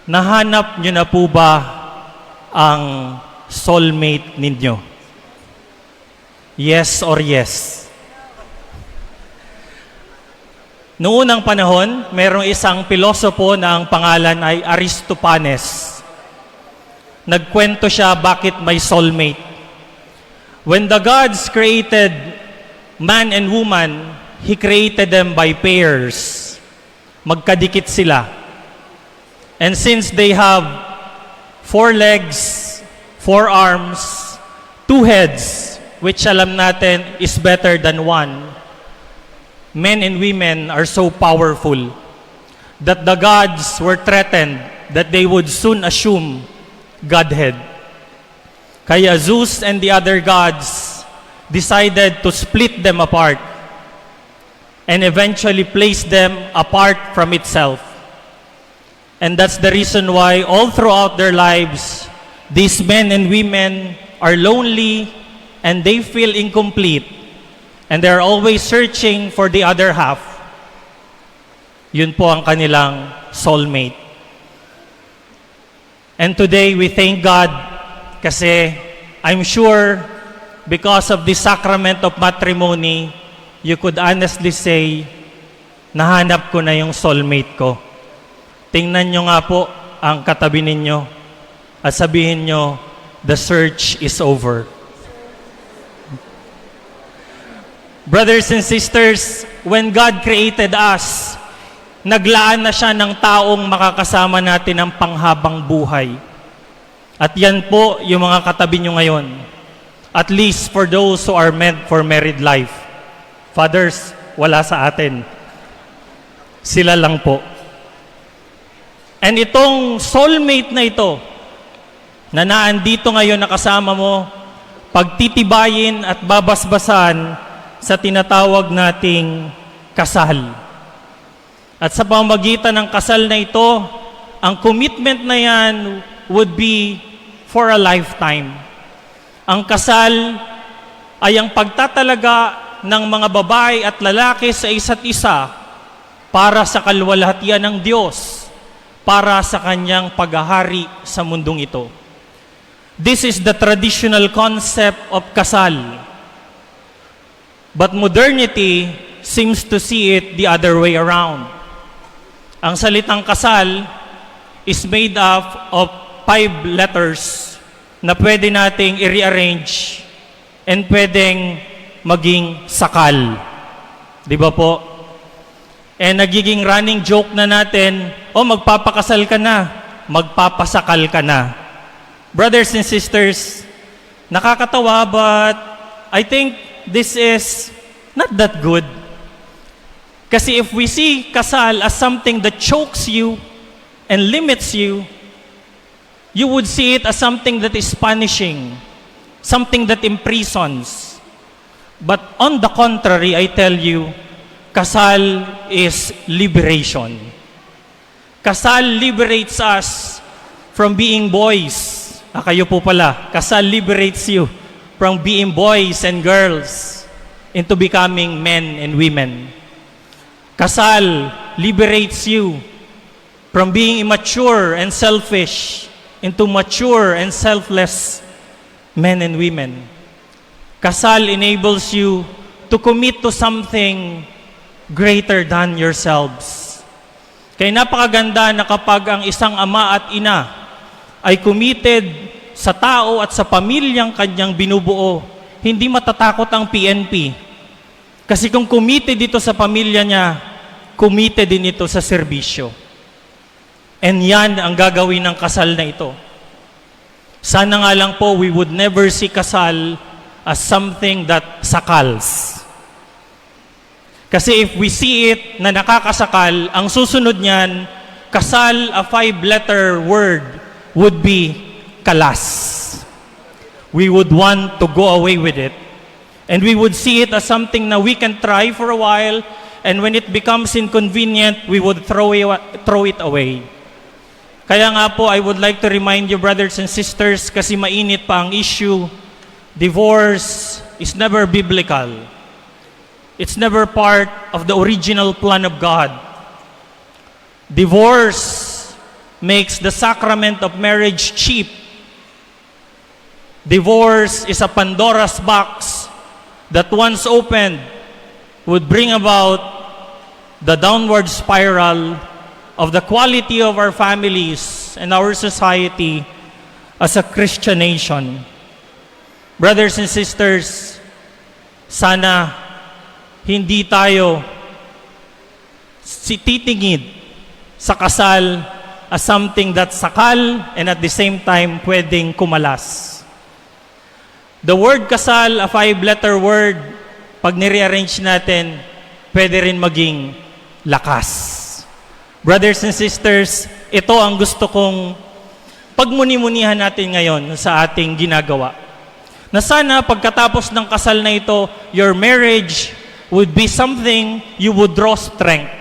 Nahanap nyo na po ba ang soulmate ninyo? Yes or yes? Noong unang panahon, merong isang pilosopo na ang pangalan ay Aristopanes. Nagkwento siya bakit may soulmate. When the gods created man and woman, He created them by pairs. Magkadikit sila. And since they have 4 legs, 4 arms, 2 heads, which alam natin is better than 1, men and women are so powerful that the gods were threatened that they would soon assume Godhead. Kaya Zeus and the other gods decided to split them apart and eventually place them apart from itself. And that's the reason why all throughout their lives, these men and women are lonely and they feel incomplete. And they're always searching for the other half. Yun po ang kanilang soulmate. And today we thank God kasi I'm sure because of the sacrament of matrimony, you could honestly say, nahanap ko na yung soulmate ko. Tingnan nyo nga po ang katabi ninyo at sabihin nyo, the search is over. Brothers and sisters, when God created us, naglaan na siya ng taong makakasama natin ng panghabang buhay. At yan po yung mga katabi nyo ngayon. At least for those who are meant for married life. Fathers, wala sa atin. Sila lang po. And itong soulmate na ito, na naandito ngayon nakasama mo, pagtitibayin at babasbasan sa tinatawag nating kasal. At sa pamamagitan ng kasal na ito, ang commitment na yan would be for a lifetime. Ang kasal ay ang pagtatalaga ng mga babae at lalaki sa isa't isa para sa kaluwalhatian ng Diyos, para sa kanyang paghahari sa mundong ito. This is the traditional concept of kasal. But modernity seems to see it the other way around. Ang salitang kasal is made up of 5 letters na pwede nating i-rearrange and pwedeng maging sakal. Di ba po? And nagiging running joke na natin, magpapakasal ka na, magpapasakal ka na. Brothers and sisters, nakakatawa but I think this is not that good. Kasi if we see kasal as something that chokes you and limits you, you would see it as something that is punishing, something that imprisons. But on the contrary, I tell you, kasal is liberation. Kasal liberates us from being boys. Kayo po pala, kasal liberates you from being boys and girls into becoming men and women. Kasal liberates you from being immature and selfish into mature and selfless men and women. Kasal enables you to commit to something greater than yourselves. Kaya napakaganda na kapag ang isang ama at ina ay committed sa tao at sa pamilyang kanyang binubuo, hindi matatakot ang PNP. Kasi kung committed dito sa pamilya niya, committed din ito sa serbisyo. And yan ang gagawin ng kasal na ito. Sana nga lang po, we would never see kasal as something that sakals. Kasi if we see it na nakakasakal, ang susunod niyan, kasal, a 5-letter word, would be kalas. We would want to go away with it. And we would see it as something na we can try for a while, and when it becomes inconvenient, we would throw it away. Kaya nga po, I would like to remind you, brothers and sisters, kasi mainit pa ang issue, divorce is never biblical. It's never part of the original plan of God. Divorce makes the sacrament of marriage cheap. Divorce is a Pandora's box that once opened would bring about the downward spiral of the quality of our families and our society as a Christian nation. Brothers and sisters, sana hindi tayo titingin sa kasal as something that's sakal and at the same time pwedeng kumalas. The word kasal, a 5-letter word, pag nire-arrange natin, pwede rin maging lakas. Brothers and sisters, ito ang gusto kong pagmuni-munihan natin ngayon sa ating ginagawa. Na sana pagkatapos ng kasal na ito, your marriage would be something you would draw strength.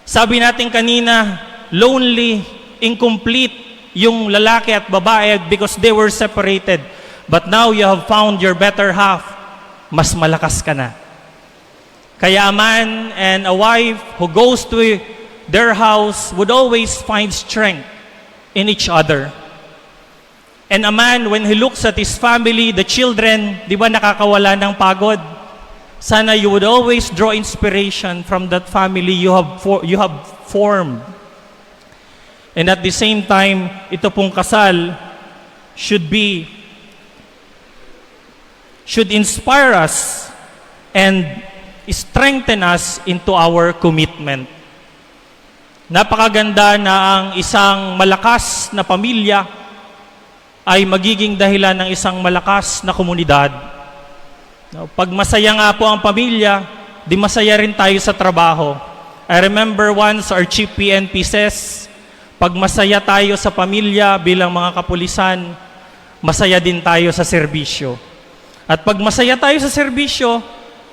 Sabi natin kanina, lonely, incomplete yung lalaki at babae because they were separated. But now you have found your better half, mas malakas ka na. Kaya a man and a wife who goes to their house would always find strength in each other. And a man, when he looks at his family, the children, di ba nakakawala ng pagod? Sana you would always draw inspiration from that family you have formed. And at the same time, ito pong kasal should inspire us and strengthen us into our commitment. Napakaganda na ang isang malakas na pamilya ay magiging dahilan ng isang malakas na komunidad. Pag masaya nga po ang pamilya, di masaya rin tayo sa trabaho. I remember once our chief PNP says, pag masaya tayo sa pamilya bilang mga kapulisan, masaya din tayo sa serbisyo. At pag masaya tayo sa serbisyo,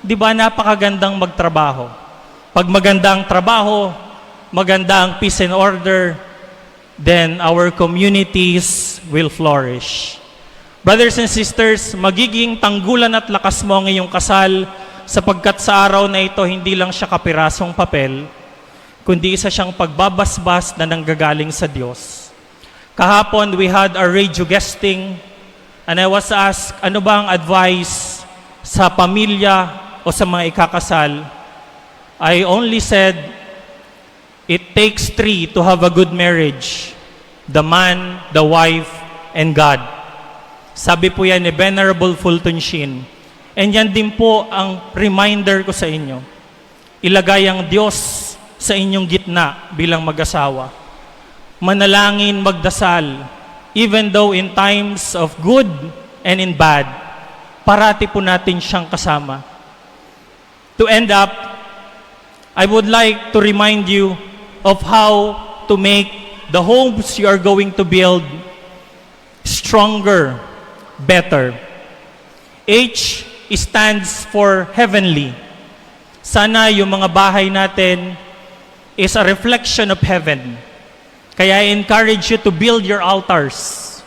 di ba napakagandang magtrabaho. Pag maganda ang trabaho, maganda ang peace and order, then our communities will flourish. Brothers and sisters, magiging tanggulan at lakas mo ang iyong kasal sapagkat sa araw na ito, hindi lang siya kapirasong papel, kundi isa siyang pagbabasbas na nanggagaling sa Diyos. Kahapon, we had our radio guesting, and I was asked, ano ba ang advice sa pamilya o sa mga ikakasal? I only said, it takes 3 to have a good marriage. The man, the wife, and God. Sabi po yan ni Venerable Fulton Sheen. And yan din po ang reminder ko sa inyo. Ilagay ang Diyos sa inyong gitna bilang mag-asawa. Manalangin, magdasal. Even though in times of good and in bad, parati po natin siyang kasama. To end up, I would like to remind you of how to make the homes you are going to build stronger, better. H stands for heavenly. Sana yung mga bahay natin is a reflection of heaven. Kaya I encourage you to build your altars.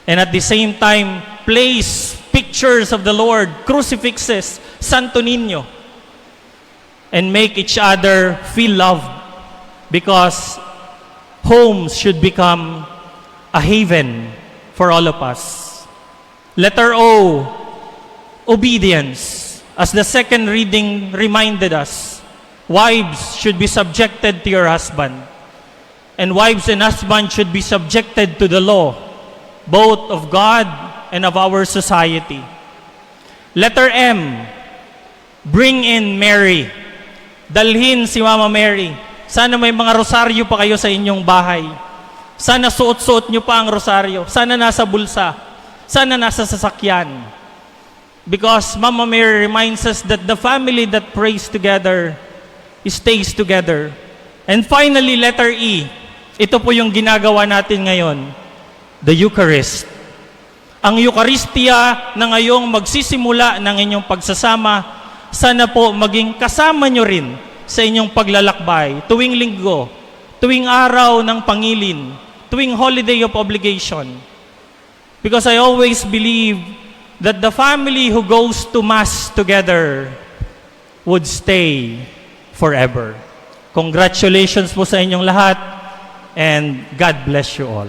And at the same time, place pictures of the Lord, crucifixes, Santo Niño, and make each other feel loved. Because homes should become a haven for all of us. Letter O, obedience. As the second reading reminded us, wives should be subjected to your husband. And wives and husbands should be subjected to the law, both of God and of our society. Letter M, bring in Mary. Dalhin si Mama Mary. Sana may mga rosaryo pa kayo sa inyong bahay. Sana suot-suot nyo pa ang rosaryo. Sana nasa bulsa. Sana nasa sasakyan. Because Mama Mary reminds us that the family that prays together stays together. And finally, letter E. Ito po yung ginagawa natin ngayon. The Eucharist. Ang Eucharistia na ngayong magsisimula ng inyong pagsasama, sana po maging kasama nyo rin sa inyong paglalakbay, tuwing linggo, tuwing araw ng pangilin, tuwing holiday of obligation. Because I always believe that the family who goes to Mass together would stay forever. Congratulations po sa inyong lahat. and God bless you all.